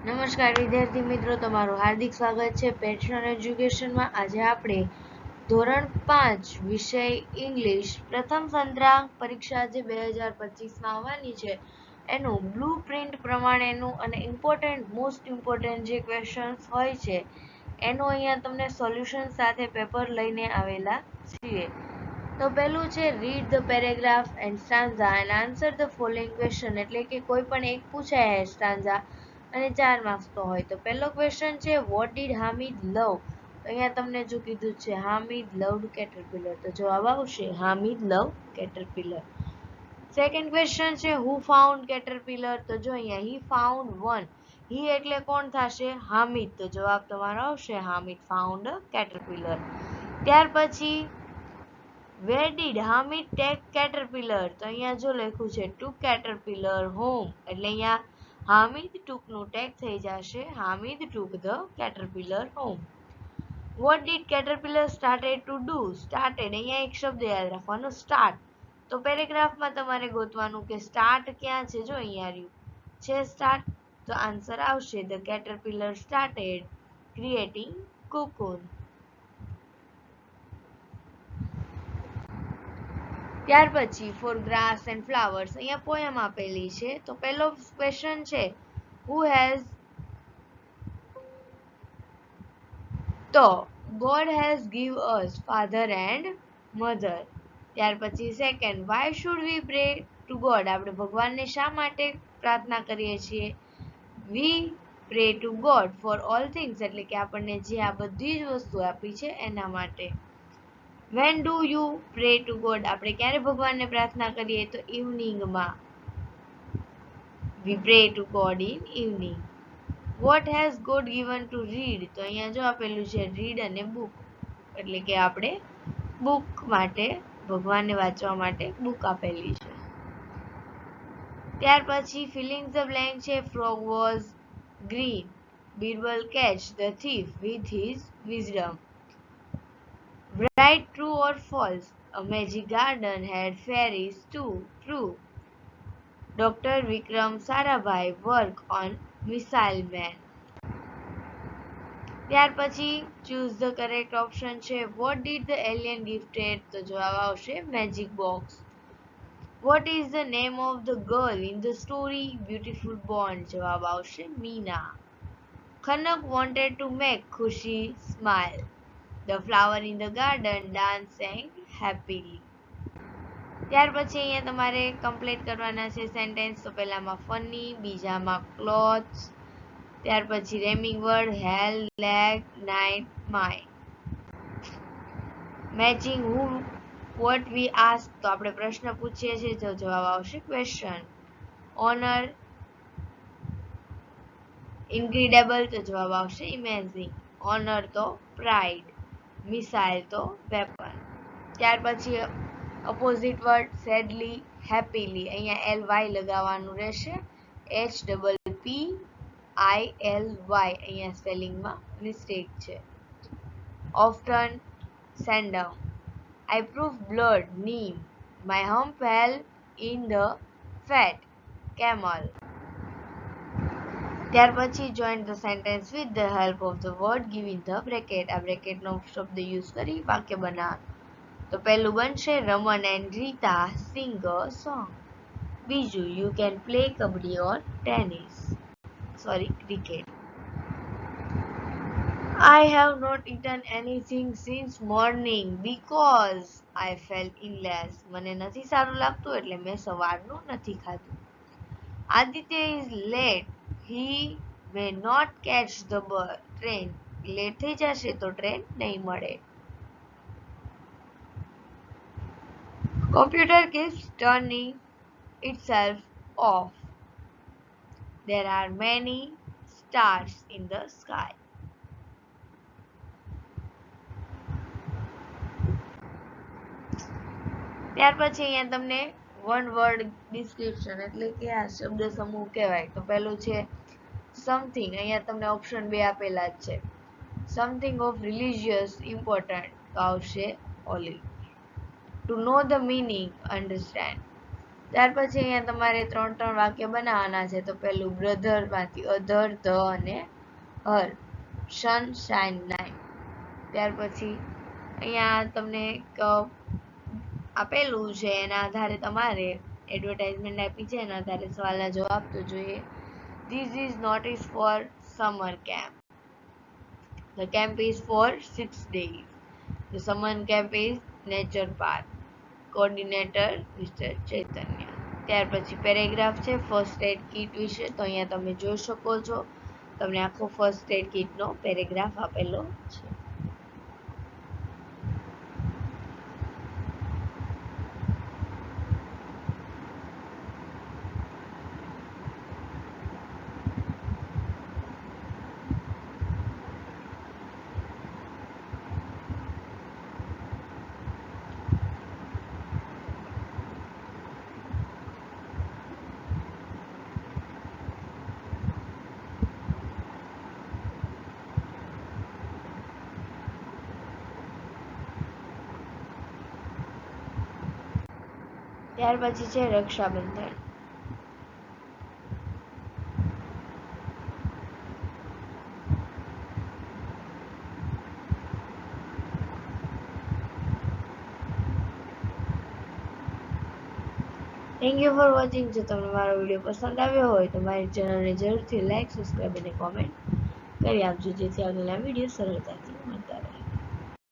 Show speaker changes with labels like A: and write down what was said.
A: નમસ્કાર વિદ્યાર્થી મિત્રો, તમારું હાર્દિક સ્વાગત છે પેટ્રોન એજ્યુકેશનમાં. આજે આપણે ધોરણ 5 વિષય ઇંગ્લિશ પ્રથમ સંદ્રાંક પરીક્ષા જે 2025માં આવવાની છે એનું બ્લુ પ્રિન્ટ પ્રમાણેનું અને મોસ્ટ ઇમ્પોર્ટન્ટ જે ક્વેશ્ચન્સ હોય છે એનું અહીંયા તમને સોલ્યુશન સાથે પેપર લઈને આવેલા છીએ. તો પહેલું છે read the paragraph and stanza and answer the following question, એટલે કે કોઈ પણ એક પૂછાય સ્ટાન્ઝા અને 4 માર્ક્સ તો હોય. તો પહેલો ક્વેશ્ચન છે વોટ ડીડ હામિદ લવ. તો અહીંયા તમને જો કીધું છે હામિદ લવ્ડ કેટરપિલર, તો જવાબ આવશે હામિદ લવ કેટરપિલર. સેકન્ડ ક્વેશ્ચન છે હુ ફાઉન્ડ કેટરપિલર. તો જો અહીંયા હી ફાઉન્ડ વન, હી એટલે કોણ થશે? હામિદ. તો જવાબ તમારો આવશે હામિદ ફાઉન્ડ કેટરપિલર. ત્યાર પછી where did Hamid take caterpillar. તો અહીંયા જો લખ્યું છે ટુ કેટરપિલર હોમ, એટલે અહીંયા હામિદ ટુક નું ટેગ થઈ જશે Hamid took the Caterpillar home. What did Caterpillar started to do. Started, અહીંયા એક શબ્દ યાદ રાખવાનો સ્ટાર્ટ. તો પેરેગ્રાફમાં તમારે ગોતવાનું કે સ્ટાર્ટ ક્યાં છે. જો અહીંયા રહ્યું છે સ્ટાર્ટ, તો આન્સર આવશે the caterpillar started creating cocoon. ત્યાર પછી ફોર ગ્રાસ એન્ડ ફ્લાવર્સ, અહીંયા પોયમ આપેલી છે. તો પહેલો ક્વેશ્ચન છે હુ હેઝ. તો God has give us father and mother. ત્યાર પછી second why should we pray to God. આપણે ભગવાનને શા માટે પ્રાર્થના કરીએ છીએ? We pray to God for all things, એટલે કે આપણને જે આ બધી જ વસ્તુ આપી છે એના માટે. When do you pray to God. આપણે ક્યારે ભગવાનને પ્રાર્થના કરીએ? તો ઇવનિંગમાં. We pray to God in evening. What has God given to read. તો અહીંયા જો આપેલું છે રીડ અને બુક, એટલે કે આપણે બુક માટે ભગવાનને વાંચવા માટે બુક આપેલી છે. ત્યાર પછી ફિલિંગ ધ બ્લેન્ક છે frog was green, Birbal catch the thief with his wisdom. Right, true or false? A magic garden had fairies too. True. Dr. Vikram Sarabhai work on Missile Man. ત્યાર પછી choose the correct option છે what did the alien gifted. તો જવાબ આવશે magic box. What is the name of the girl in the story Beautiful Bond. જવાબ આવશે Meena. Khanak wanted to make Khushi smile. The flower in the garden dancing happily. ત્યાર પછી અહીંયા તમારે complete કરવાના છે સેન્ટેન્સ. તો પહેલામાં ફની, બીજામાં ક્લોથ્સ, ત્યાર પછી rhyming word hell, leg, night, my. Matching who what we ask. તો આપણે પ્રશ્ન પૂછીએ છીએ, તો જવાબ આવશે ક્વેશ્ચન. ઓનર, ઇન્ક્રેડિબલ, તો જવાબ આવશે ઇમેઝિંગ. ઓનર તો પ્રાઇડ, મિસાઇલ તો વેપન. ત્યાર પછી અપોઝિટ વર્ડ સેડલી, હેપીલી. અહીંયા LY લગાવવાનું રહેશે, HPPILY. અહીંયા સ્પેલિંગમાં મિસ્ટેક છે. ઓફટન, સેન્ડમ. I prove blood, neem. My hump help in the fat, camel. ત્યાર પછી join the sentence with the help of the word given the bracket. આ બ્રેકેટનો શબ્દ યુઝ કરી વાક્ય બનાવો. તો પહેલું બનશે Raman and Rita sing a song. બીજું you can play kabaddi or cricket. I have not eaten anything since morning because I felt illness. મને નથી સારું લાગતું એટલે મેં સવારનું નથી ખાધું. Aditya is late. He may not catch the train. Late થઈ જશે તો ટ્રેન નહીં મળે. Computer keeps turning itself off. There are many stars in the sky. ત્યાર પછી અહીંયા તમને વન વર્ડ ડિસ્ક્રિપ્શન, એટલે કે આ શબ્દ સમૂહ કહેવાય. તો પહેલું છે સમથિંગ. અહીંયા તમને ઓપ્શન 2 આપેલા જ છે. સમથિંગ ઓફ રિલિજિયસ ઇમ્પોર્ટન્ટ, તો આવશે ઓલી. To know the meaning, understand. ત્યાર પછી અહીંયા તમારે 3 વાક્ય બનાવવાના છે. તો પેલું બ્રધર માંથી અધર, ધ અને હર, સન, શાઇન, નાઇટ. ત્યાર પછી અહીંયા તમને આપેલું છે, એના આધારે તમારે એડવર્ટાઇઝમેન્ટ આપી છે એના આધારે સવાલના જવાબ આપતો જોઈએ. This is notice for summer camp. The camp is for 6 days. The summer camp is nature park. Coordinator Mr. ચૈતન્ય. ત્યાર પછી પેરેગ્રાફ છે ફર્સ્ટ એડ કિટ વિશે. તો અહીંયા તમે જોઈ શકો છો, તમને આખો ફર્સ્ટ એડ કિટનો પેરેગ્રાફ આપેલો છે. ત્યાર પછી છે Rakshabandhan. Thank you for watching. જો તમને મારો વિડીયો પસંદ આવ્યો હોય તો મારી ચેનલને જરૂરથી લાઈક, સબસ્ક્રાઈબ અને કોમેન્ટ કરી આપજો, જેથી આગળના વિડીયો સરળતાથી